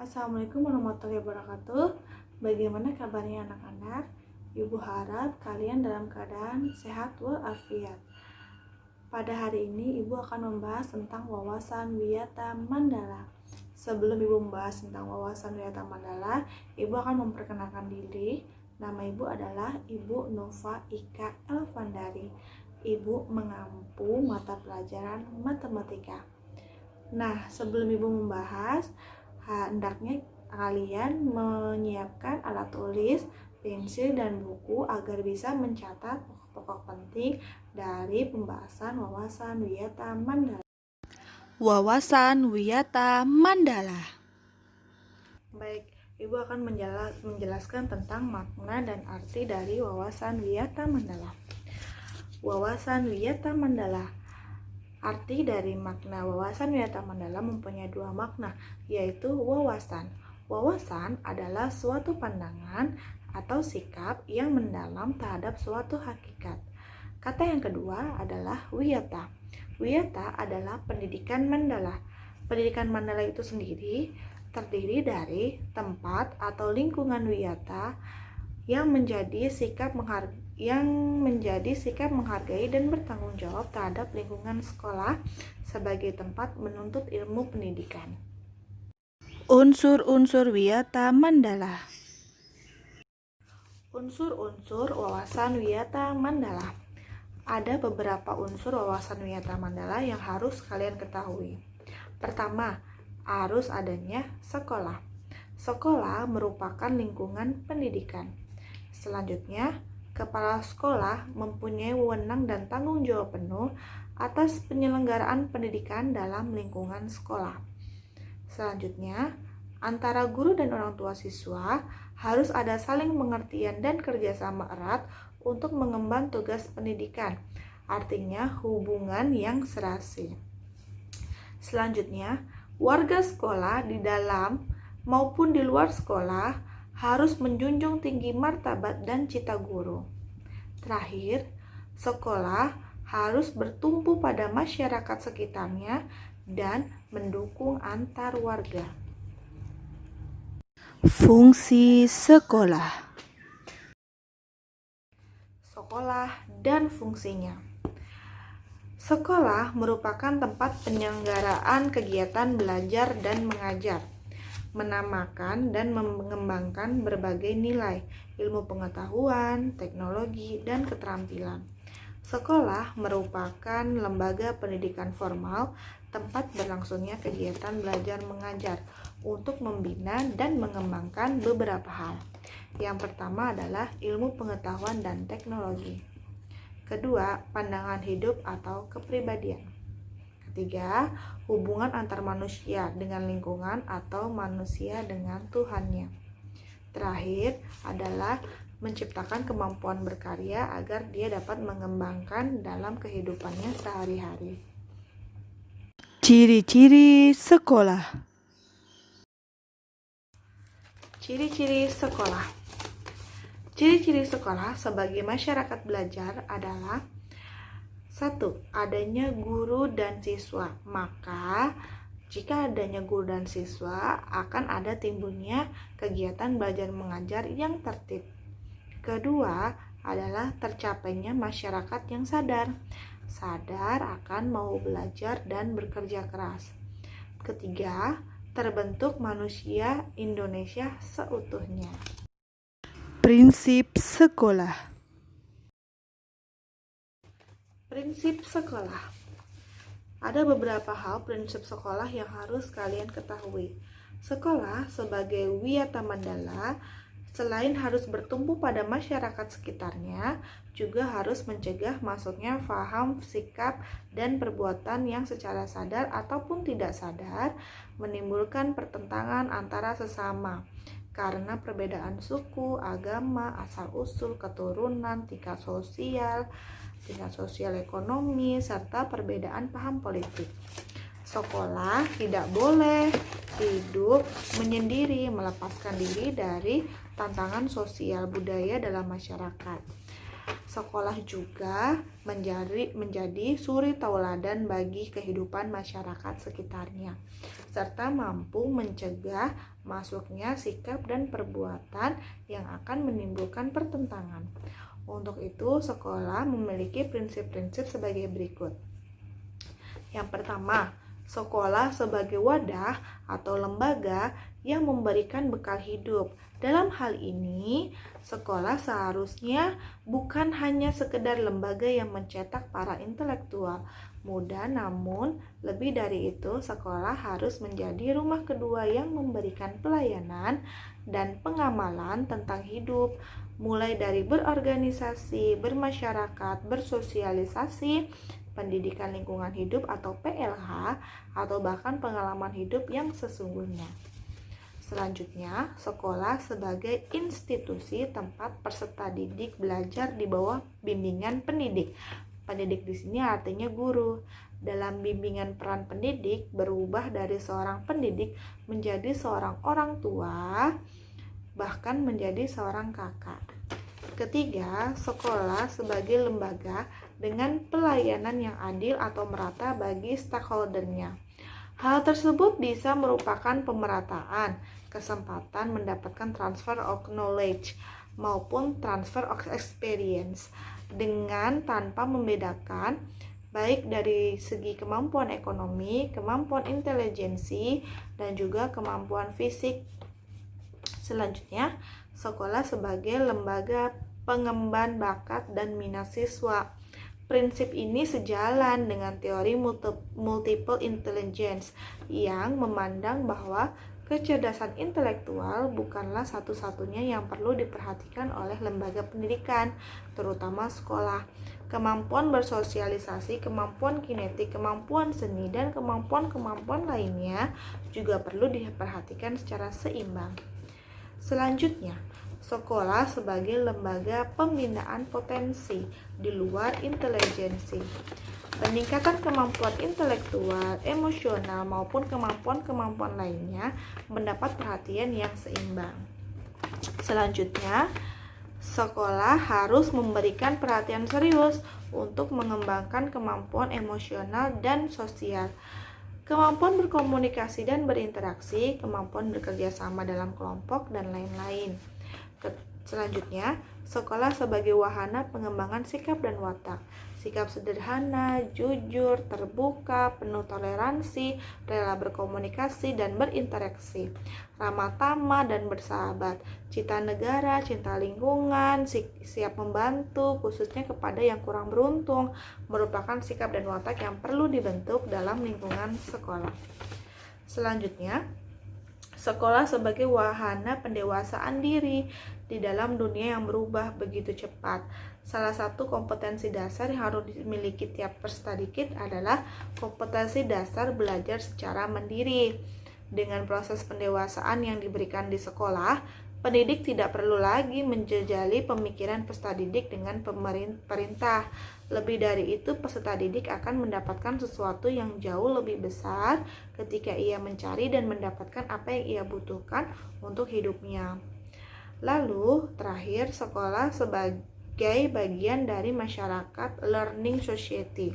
Assalamualaikum warahmatullahi wabarakatuh. Bagaimana kabarnya anak-anak? Ibu harap kalian dalam keadaan sehat walafiat. Pada hari ini Ibu akan membahas tentang wawasan Wiyata Mandala. Sebelum Ibu membahas tentang wawasan Wiyata Mandala, Ibu akan memperkenalkan diri. Nama Ibu adalah Ibu Nova Ika Elvandari. Ibu mengampu mata pelajaran matematika. Nah, sebelum Ibu membahas, hendaknya kalian menyiapkan alat tulis, pensil, dan buku agar bisa mencatat pokok-pokok penting dari pembahasan wawasan Wiyata Mandala. Wawasan Wiyata Mandala. Baik, Ibu akan menjelaskan tentang makna dan arti dari wawasan Wiyata Mandala. Wawasan Wiyata Mandala. Arti dari makna wawasan Wiyata Mandala mempunyai dua makna, yaitu wawasan. Wawasan adalah suatu pandangan atau sikap yang mendalam terhadap suatu hakikat. Kata yang kedua adalah wiyata. Wiyata adalah pendidikan Mandala. Pendidikan Mandala itu sendiri terdiri dari tempat atau lingkungan wiyata yang menjadi sikap menghargai dan bertanggung jawab terhadap lingkungan sekolah sebagai tempat menuntut ilmu pendidikan. Unsur-unsur Wiyata Mandala. Unsur-unsur wawasan Wiyata Mandala. Ada beberapa unsur wawasan Wiyata Mandala yang harus kalian ketahui. Pertama, harus adanya sekolah. Sekolah merupakan lingkungan pendidikan. Selanjutnya, kepala sekolah mempunyai wewenang dan tanggung jawab penuh atas penyelenggaraan pendidikan dalam lingkungan sekolah. Selanjutnya, antara guru dan orang tua siswa harus ada saling pengertian dan kerjasama erat untuk mengemban tugas pendidikan, artinya hubungan yang serasi. Selanjutnya, warga sekolah di dalam maupun di luar sekolah harus menjunjung tinggi martabat dan cita guru. Terakhir, sekolah harus bertumpu pada masyarakat sekitarnya dan mendukung antar warga. Fungsi sekolah. Sekolah dan fungsinya. Sekolah merupakan tempat penyelenggaraan kegiatan belajar dan mengajar, menamakan dan mengembangkan berbagai nilai, ilmu pengetahuan, teknologi, dan keterampilan. Sekolah merupakan lembaga pendidikan formal, tempat berlangsungnya kegiatan belajar mengajar untuk membina dan mengembangkan beberapa hal. Yang pertama adalah ilmu pengetahuan dan teknologi. Kedua, pandangan hidup atau kepribadian. Ketiga, hubungan antar manusia dengan lingkungan atau manusia dengan Tuhannya. Terakhir adalah menciptakan kemampuan berkarya agar dia dapat mengembangkan dalam kehidupannya sehari-hari. Ciri-ciri sekolah. Ciri-ciri sekolah. Ciri-ciri sekolah sebagai masyarakat belajar adalah 1. Adanya guru dan siswa. Maka jika adanya guru dan siswa akan ada timbulnya kegiatan belajar mengajar yang tertib. Kedua adalah tercapainya masyarakat yang sadar akan mau belajar dan bekerja keras. Ketiga, terbentuk manusia Indonesia seutuhnya. Prinsip sekolah. Prinsip sekolah. Ada beberapa hal prinsip sekolah yang harus kalian ketahui. Sekolah sebagai Wiyata Mandala selain harus bertumpu pada masyarakat sekitarnya, juga harus mencegah masuknya faham, sikap, dan perbuatan yang secara sadar ataupun tidak sadar menimbulkan pertentangan antara sesama karena perbedaan suku, agama, asal-usul, keturunan, tingkat sosial ekonomi, serta perbedaan paham politik. Sekolah tidak boleh hidup menyendiri, melepaskan diri dari tantangan sosial budaya dalam masyarakat. Sekolah juga menjadi suri tauladan bagi kehidupan masyarakat sekitarnya, serta mampu mencegah masuknya sikap dan perbuatan yang akan menimbulkan pertentangan. Untuk itu, sekolah memiliki prinsip-prinsip sebagai berikut. Yang pertama, sekolah sebagai wadah atau lembaga yang memberikan bekal hidup. Dalam hal ini, sekolah seharusnya bukan hanya sekedar lembaga yang mencetak para intelektual muda, namun lebih dari itu, sekolah harus menjadi rumah kedua yang memberikan pelayanan dan pengamalan tentang hidup, mulai dari berorganisasi, bermasyarakat, bersosialisasi, pendidikan lingkungan hidup atau PLH, atau bahkan pengalaman hidup yang sesungguhnya. Selanjutnya, sekolah sebagai institusi tempat peserta didik belajar di bawah bimbingan pendidik. Pendidik di sini artinya guru. Dalam bimbingan, peran pendidik berubah dari seorang pendidik menjadi seorang orang tua, bahkan menjadi seorang kakak. Ketiga, sekolah sebagai lembaga dengan pelayanan yang adil atau merata bagi stakeholdernya. Hal tersebut bisa merupakan pemerataan, kesempatan mendapatkan transfer of knowledge maupun transfer of experience dengan tanpa membedakan baik dari segi kemampuan ekonomi, kemampuan intelijensi, dan juga kemampuan fisik. Selanjutnya, sekolah sebagai lembaga pengemban bakat dan minat siswa. Prinsip ini sejalan dengan teori multiple intelligence yang memandang bahwa kecerdasan intelektual bukanlah satu-satunya yang perlu diperhatikan oleh lembaga pendidikan, terutama sekolah. Kemampuan bersosialisasi, kemampuan kinetik, kemampuan seni, dan kemampuan-kemampuan lainnya juga perlu diperhatikan secara seimbang. Selanjutnya, sekolah sebagai lembaga pembinaan potensi di luar intelijensi. Peningkatan kemampuan intelektual, emosional, maupun kemampuan-kemampuan lainnya mendapat perhatian yang seimbang. Selanjutnya, sekolah harus memberikan perhatian serius untuk mengembangkan kemampuan emosional dan sosial, kemampuan berkomunikasi dan berinteraksi, kemampuan bekerja sama dalam kelompok, dan lain-lain. Selanjutnya, sekolah sebagai wahana pengembangan sikap dan watak. Sikap sederhana, jujur, terbuka, penuh toleransi, rela berkomunikasi dan berinteraksi, ramah tamah dan bersahabat, cinta negara, cinta lingkungan, siap membantu, khususnya kepada yang kurang beruntung, merupakan sikap dan watak yang perlu dibentuk dalam lingkungan sekolah. Selanjutnya, sekolah sebagai wahana pendewasaan diri di dalam dunia yang berubah begitu cepat. Salah satu kompetensi dasar yang harus dimiliki tiap peserta didik adalah kompetensi dasar belajar secara mandiri. Dengan proses pendewasaan yang diberikan di sekolah, pendidik tidak perlu lagi menjejali pemikiran peserta didik dengan perintah. Lebih dari itu, peserta didik akan mendapatkan sesuatu yang jauh lebih besar ketika ia mencari dan mendapatkan apa yang ia butuhkan untuk hidupnya. Lalu, terakhir, sekolah sebagai bagian dari masyarakat learning society.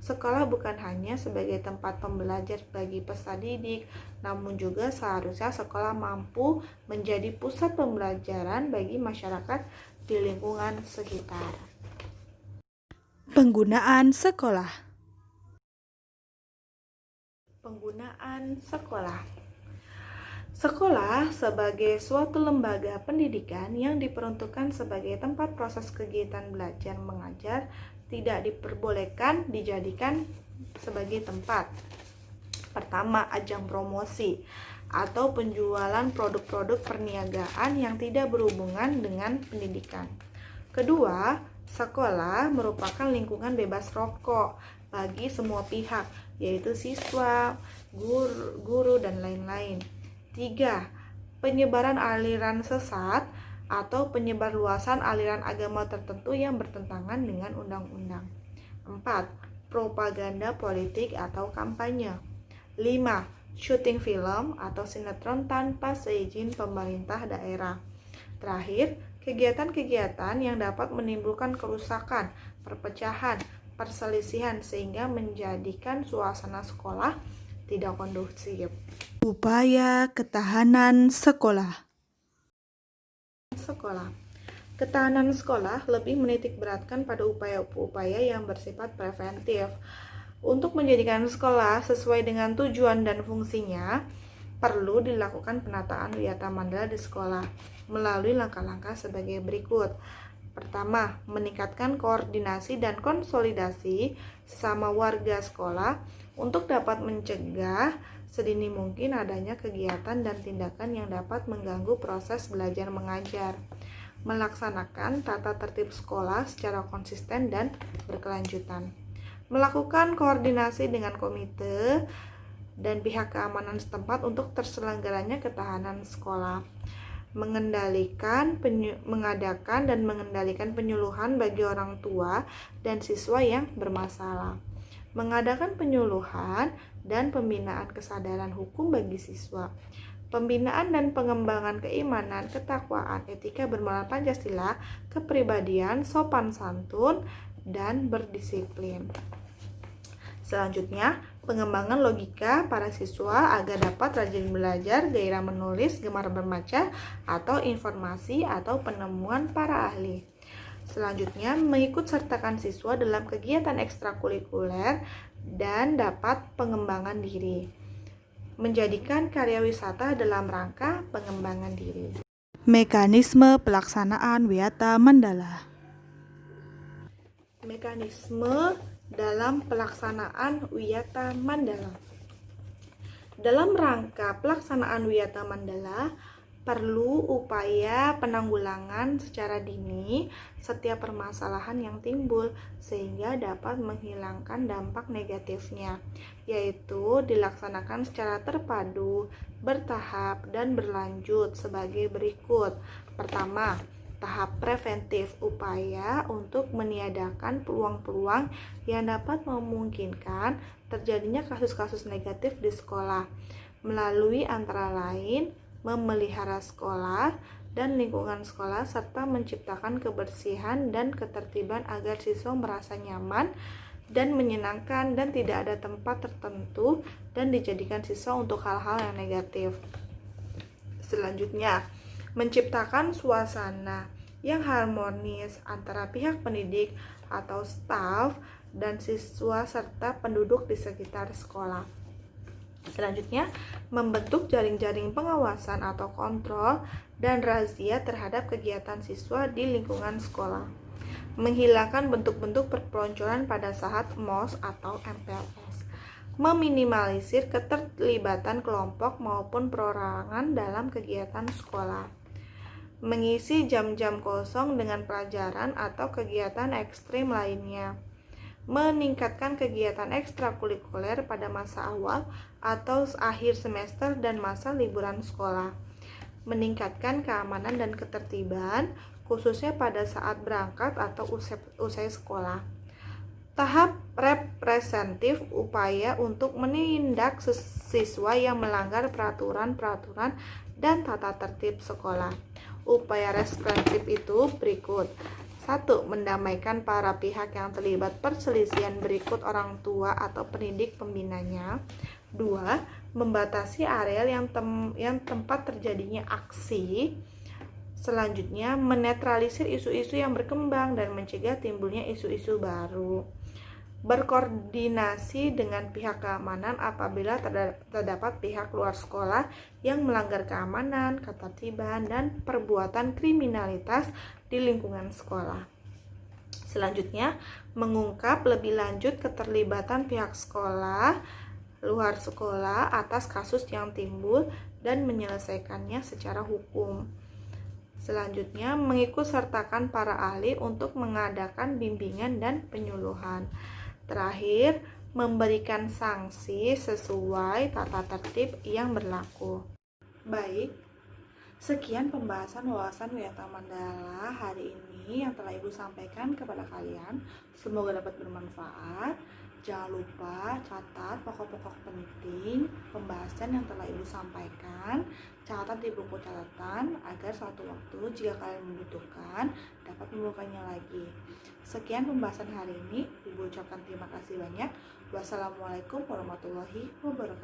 Sekolah bukan hanya sebagai tempat pembelajar bagi peserta didik, namun juga seharusnya sekolah mampu menjadi pusat pembelajaran bagi masyarakat di lingkungan sekitar. Penggunaan sekolah. Penggunaan sekolah. Sekolah sebagai suatu lembaga pendidikan yang diperuntukkan sebagai tempat proses kegiatan belajar mengajar tidak diperbolehkan dijadikan sebagai tempat. Pertama, ajang promosi atau penjualan produk-produk perniagaan yang tidak berhubungan dengan pendidikan. Kedua, sekolah merupakan lingkungan bebas rokok bagi semua pihak, yaitu siswa, guru, dan lain-lain. 3. Penyebaran aliran sesat atau penyebarluasan aliran agama tertentu yang bertentangan dengan undang-undang. 4. Propaganda politik atau kampanye. 5. Syuting film atau sinetron tanpa seizin pemerintah daerah. Terakhir, kegiatan-kegiatan yang dapat menimbulkan kerusakan, perpecahan, perselisihan sehingga menjadikan suasana sekolah tidak kondusif. Upaya ketahanan sekolah. Sekolah. Ketahanan sekolah lebih menitikberatkan pada upaya-upaya yang bersifat preventif. Untuk menjadikan sekolah sesuai dengan tujuan dan fungsinya, perlu dilakukan penataan Wiyata Mandala di sekolah melalui langkah-langkah sebagai berikut. Pertama, meningkatkan koordinasi dan konsolidasi sesama warga sekolah untuk dapat mencegah sedini mungkin adanya kegiatan dan tindakan yang dapat mengganggu proses belajar mengajar. Melaksanakan tata tertib sekolah secara konsisten dan berkelanjutan. Melakukan koordinasi dengan komite dan pihak keamanan setempat untuk terselenggaranya ketahanan sekolah. Mengadakan dan mengendalikan penyuluhan bagi orang tua dan siswa yang bermasalah. Mengadakan penyuluhan dan pembinaan kesadaran hukum bagi siswa. Pembinaan dan pengembangan keimanan, ketakwaan, etika bermoral Pancasila, kepribadian, sopan santun, dan berdisiplin. Selanjutnya, pengembangan logika para siswa agar dapat rajin belajar, gairah menulis, gemar membaca, atau informasi atau penemuan para ahli. Selanjutnya, mengikut sertakan siswa dalam kegiatan ekstrakurikuler dan dapat pengembangan diri. Menjadikan karya wisata dalam rangka pengembangan diri. Mekanisme pelaksanaan Wiyata Mandala. Mekanisme dalam pelaksanaan Wiyata Mandala. Dalam rangka pelaksanaan Wiyata Mandala, perlu upaya penanggulangan secara dini setiap permasalahan yang timbul sehingga dapat menghilangkan dampak negatifnya, yaitu dilaksanakan secara terpadu, bertahap, dan berlanjut sebagai berikut. Pertama, tahap preventif, upaya untuk meniadakan peluang-peluang yang dapat memungkinkan terjadinya kasus-kasus negatif di sekolah melalui antara lain memelihara sekolah dan lingkungan sekolah serta menciptakan kebersihan dan ketertiban agar siswa merasa nyaman dan menyenangkan dan tidak ada tempat tertentu dan dijadikan siswa untuk hal-hal yang negatif. Selanjutnya, menciptakan suasana yang harmonis antara pihak pendidik atau staf dan siswa serta penduduk di sekitar sekolah. Selanjutnya, membentuk jaring-jaring pengawasan atau kontrol dan razia terhadap kegiatan siswa di lingkungan sekolah. Menghilangkan bentuk-bentuk perpeloncoan pada saat MOS atau MPLS. Meminimalisir keterlibatan kelompok maupun perorangan dalam kegiatan sekolah. Mengisi jam-jam kosong dengan pelajaran atau kegiatan ekstrim lainnya. Meningkatkan kegiatan ekstrakurikuler pada masa awal atau akhir semester dan masa liburan sekolah. Meningkatkan keamanan dan ketertiban, khususnya pada saat berangkat atau usai sekolah. Tahap representatif, upaya untuk menindak siswa yang melanggar peraturan-peraturan dan tata tertib sekolah. Upaya representatif itu berikut. 1. Mendamaikan para pihak yang terlibat perselisihan berikut orang tua atau pendidik pembinanya. 2. Membatasi areal yang tempat terjadinya aksi. Selanjutnya, menetralisir isu-isu yang berkembang dan mencegah timbulnya isu-isu baru. Berkoordinasi dengan pihak keamanan apabila terdapat pihak luar sekolah yang melanggar keamanan, ketertiban, dan perbuatan kriminalitas di lingkungan sekolah. Selanjutnya, mengungkap lebih lanjut keterlibatan pihak sekolah luar sekolah atas kasus yang timbul dan menyelesaikannya secara hukum. Selanjutnya, mengikut sertakan para ahli untuk mengadakan bimbingan dan penyuluhan. Terakhir, memberikan sanksi sesuai tata tertib yang berlaku. Baik, sekian pembahasan wawasan Wiyata Mandala hari ini yang telah Ibu sampaikan kepada kalian. Semoga dapat bermanfaat. Jangan lupa catat pokok-pokok penting pembahasan yang telah Ibu sampaikan. Catat di buku catatan agar suatu waktu jika kalian membutuhkan dapat membukanya lagi. Sekian pembahasan hari ini. Ibu ucapkan terima kasih banyak. Wassalamualaikum warahmatullahi wabarakatuh.